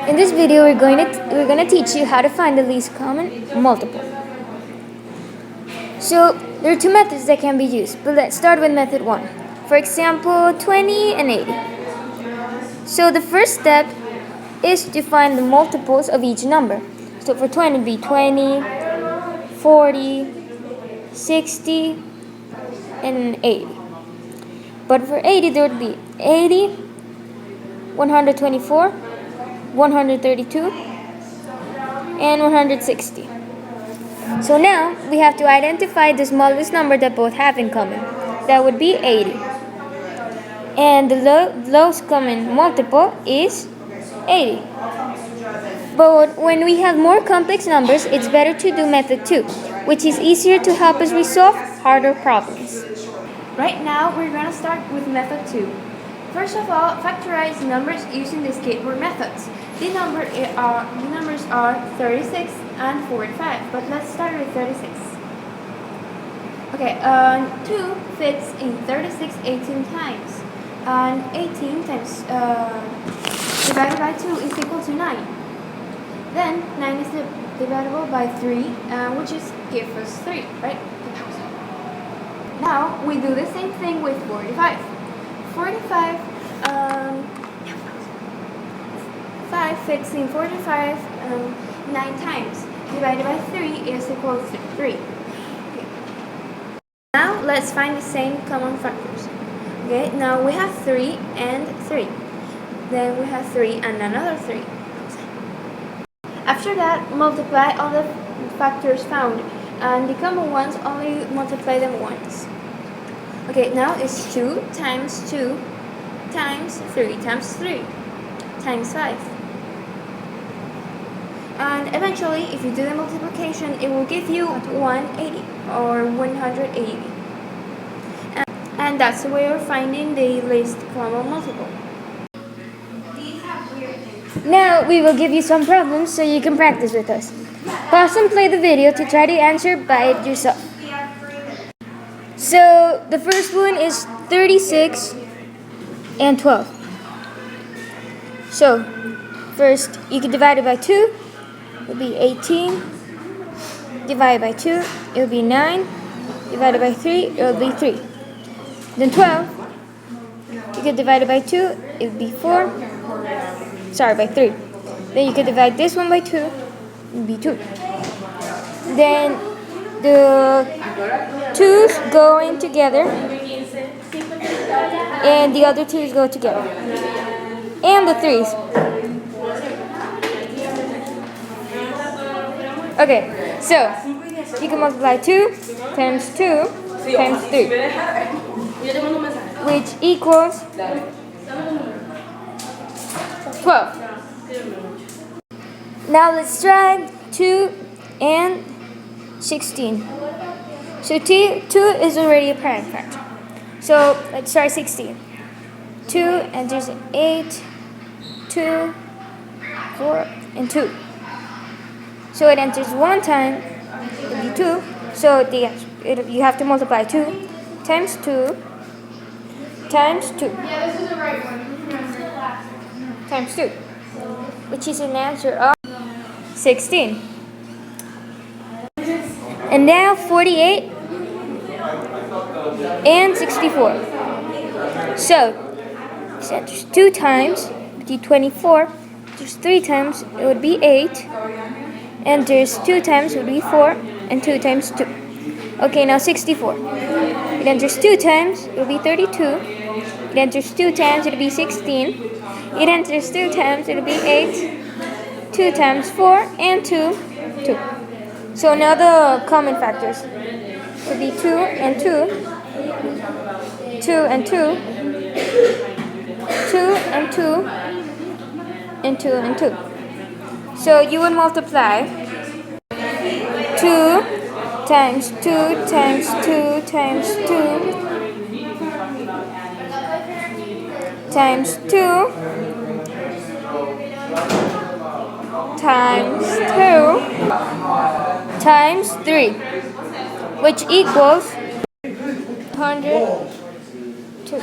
In this video, we're going to teach you how to find the least common multiple. So there are two methods that can be used, but let's start with method 1. For example, 20 and 80. So the first step is to find the multiples of each number. So for 20 it would be 20, 40, 60, and 80. But for 80 there would be 80, 124, 132, and 160. So now we have to identify the smallest number that both have in common. That would be 80. And the lowest common multiple is 80. But when we have more complex numbers, it's better to do method 2, which is easier to help us resolve harder problems. Right now, we're going to start with method 2. First of all, factorize numbers using the skateboard methods. The numbers are 36 and 45, but let's start with 36. Okay, 2 fits in 36 18 times, and 18 times divided by 2 is equal to 9. Then 9 is divisible by 3, which gives us 3, right? Now we do the same thing with 45. 45, 5 fits in 45 9 times. Divided by 3 is equal to 3. Okay. Now let's find the same common factors. Okay, now we have 3 and 3. Then we have 3 and another 3. After that, multiply all the factors found, and the common ones only multiply them once. Okay, now it's 2 times 2 times 3 times 3 times 5. And eventually, if you do the multiplication, it will give you 180 or 180. And that's the way of finding the least common multiple. Now we will give you some problems so you can practice with us. Pause and play the video to try to answer by it yourself. So the first one is 36 and 12. So first you can divide it by 2, it will be 18. Divided by 2, it will be 9. Divided by 3, it will be 3. Then 12, you can divide it by 2, it will be 4. Sorry, by 3. Then you can divide this one by 2, it will be 2. Then the 2's go in together, and the other 2's go together, and the 3's. Okay, so you can multiply 2 times 2 times 3, which equals 12. Now let's try 2 and 16. So 2 is already a prime factor. So let's try 16. 2 enters 8, 2, 4, and 2. So it enters one time, it will be 2. So you have to multiply 2 times 2 times 2 times 2, which is an answer of 16. And now 48 and 64. So this enters 2 times, it would be 24. There's 3 times, it would be 8. And there's 2 times, it would be 4. And 2 times 2. Okay, now 64. It enters 2 times, it will be 32. It enters 2 times, it will be 16. It enters 2 times, it will be 8. 2 times 4, and 2, 2. So now the common factors would be 2 and 2, 2 and 2, 2 and 2, and 2 and 2. So you would multiply 2 times 2 times 2 times 2 times 2 times 2 times 3, which equals 102.